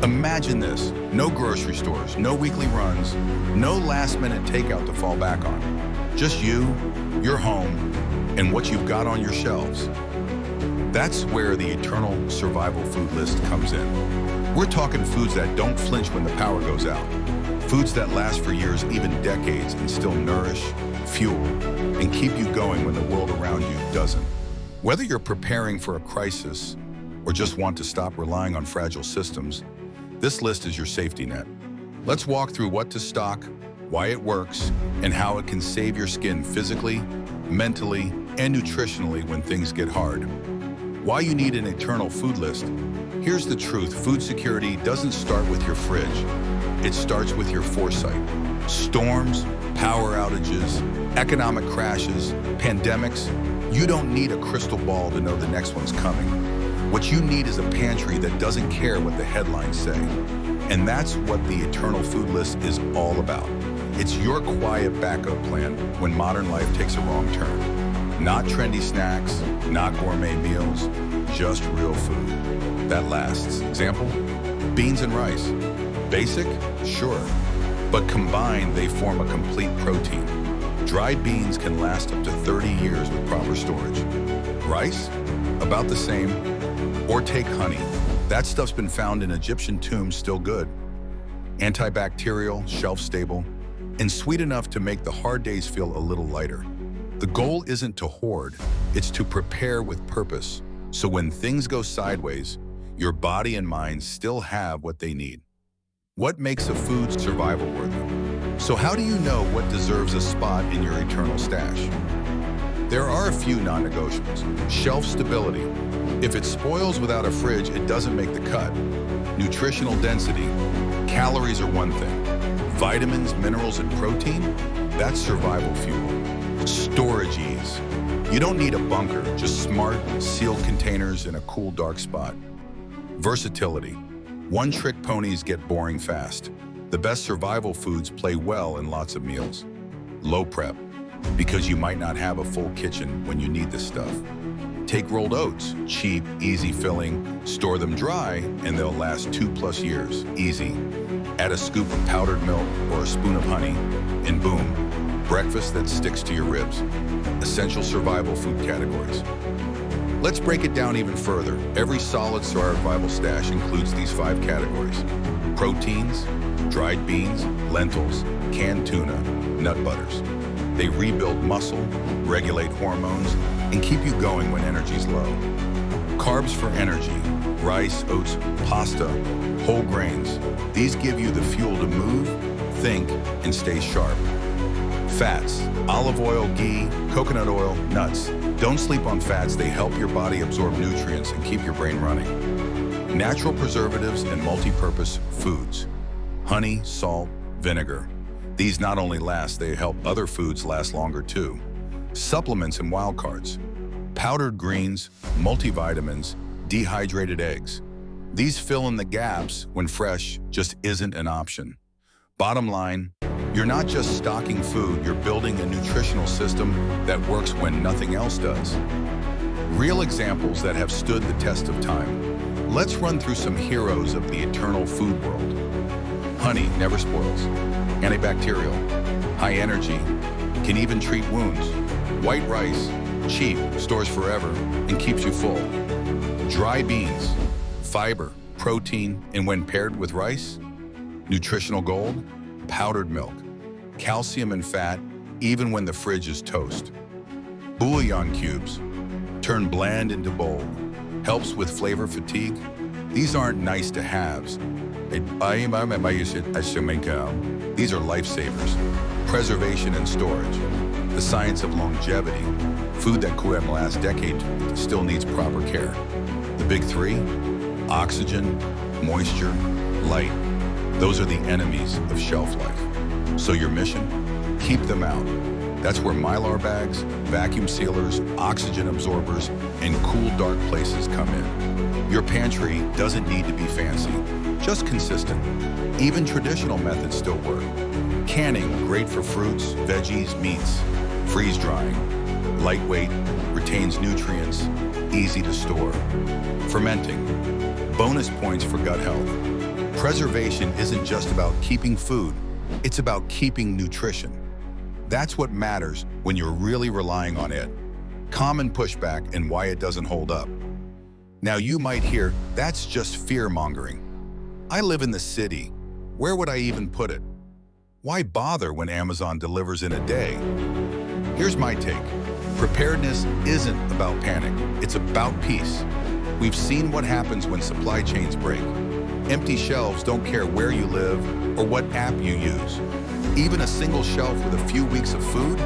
Imagine this, no grocery stores, no weekly runs, no last-minute takeout to fall back on. Just you, your home, and what you've got on your shelves. That's where the eternal survival food list comes in. We're talking foods that don't flinch when the power goes out. Foods that last for years, even decades, and still nourish, fuel, and keep you going when the world around you doesn't. Whether you're preparing for a crisis or just want to stop relying on fragile systems, this list is your safety net. Let's walk through what to stock, why it works, and how it can save your skin physically, mentally, and nutritionally when things get hard. Why you need an eternal food list. Here's the truth, food security doesn't start with your fridge. It starts with your foresight. Storms, power outages, economic crashes, pandemics. You don't need a crystal ball to know the next one's coming. What you need is a pantry that doesn't care what the headlines say. And that's what the eternal food list is all about. It's your quiet backup plan when modern life takes a wrong turn. Not trendy snacks, not gourmet meals, just real food that lasts. Example, beans and rice. Basic? Sure. But combined, they form a complete protein. Dried beans can last up to 30 years with proper storage. Rice? About the same. Or take honey. That stuff's been found in Egyptian tombs, still good. Antibacterial, shelf-stable, and sweet enough to make the hard days feel a little lighter. The goal isn't to hoard, it's to prepare with purpose. So when things go sideways, your body and mind still have what they need. What makes a food survival worthy? So how do you know what deserves a spot in your eternal stash? There are a few non-negotiables. Shelf stability. If it spoils without a fridge, it doesn't make the cut. Nutritional density. Calories are one thing. Vitamins, minerals, and protein, that's survival fuel. Storage ease. You don't need a bunker, just smart, sealed containers in a cool, dark spot. Versatility. One-trick ponies get boring fast. The best survival foods play well in lots of meals. Low prep, because you might not have a full kitchen when you need this stuff. Take rolled oats, cheap, easy filling, store them dry, and they'll last 2+ years, easy. Add a scoop of powdered milk or a spoon of honey, and boom, breakfast that sticks to your ribs. Essential survival food categories. Let's break it down even further. Every solid survival stash includes these 5 categories. Proteins, dried beans, lentils, canned tuna, nut butters. They rebuild muscle, regulate hormones, and keep you going when energy's low. Carbs for energy, rice, oats, pasta, whole grains. These give you the fuel to move, think, and stay sharp. Fats, olive oil, ghee, coconut oil, nuts. Don't sleep on fats, they help your body absorb nutrients and keep your brain running. Natural preservatives and multi-purpose foods. Honey, salt, vinegar. These not only last, they help other foods last longer too. Supplements and wild cards. Powdered greens, multivitamins, dehydrated eggs. These fill in the gaps when fresh just isn't an option. Bottom line, you're not just stocking food, you're building a nutritional system that works when nothing else does. Real examples that have stood the test of time. Let's run through some heroes of the eternal food world. Honey never spoils. Antibacterial, high energy, can even treat wounds. White rice, cheap, stores forever, and keeps you full. Dry beans, fiber, protein, and when paired with rice, nutritional gold. Powdered milk, calcium and fat, even when the fridge is toast. Bouillon cubes, turn bland into bold, helps with flavor fatigue. These aren't nice to haves. These are lifesavers. Preservation and storage, the science of longevity. Food that could last decades still needs proper care. The big 3, oxygen, moisture, light. Those are the enemies of shelf life. So your mission? Keep them out. That's where Mylar bags, vacuum sealers, oxygen absorbers, and cool, dark places come in. Your pantry doesn't need to be fancy, just consistent. Even traditional methods still work. Canning, great for fruits, veggies, meats. Freeze drying, lightweight, retains nutrients, easy to store. Fermenting, bonus points for gut health. Preservation isn't just about keeping food, it's about keeping nutrition. That's what matters when you're really relying on it. Common pushback and why it doesn't hold up. Now you might hear, that's just fear-mongering. I live in the city. Where would I even put it? Why bother when Amazon delivers in a day? Here's my take. Preparedness isn't about panic, it's about peace. We've seen what happens when supply chains break. Empty shelves don't care where you live or what app you use. Even a single shelf with a few weeks of food,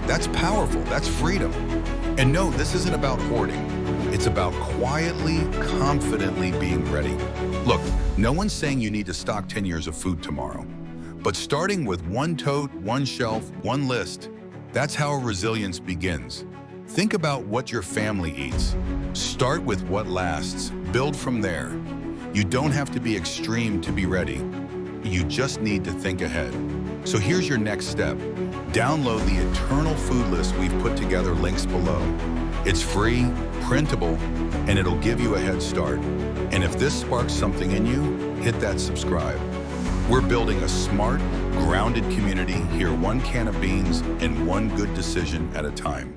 that's powerful, that's freedom. And no, this isn't about hoarding. It's about quietly, confidently being ready. Look, no one's saying you need to stock 10 years of food tomorrow. But starting with one tote, one shelf, one list, that's how resilience begins. Think about what your family eats. Start with what lasts. Build from there. You don't have to be extreme to be ready. You just need to think ahead. So here's your next step. Download the Eternal Food List we've put together, links below. It's free, printable, and it'll give you a head start. And if this sparks something in you, hit that subscribe. We're building a smart, grounded community here, one can of beans and one good decision at a time.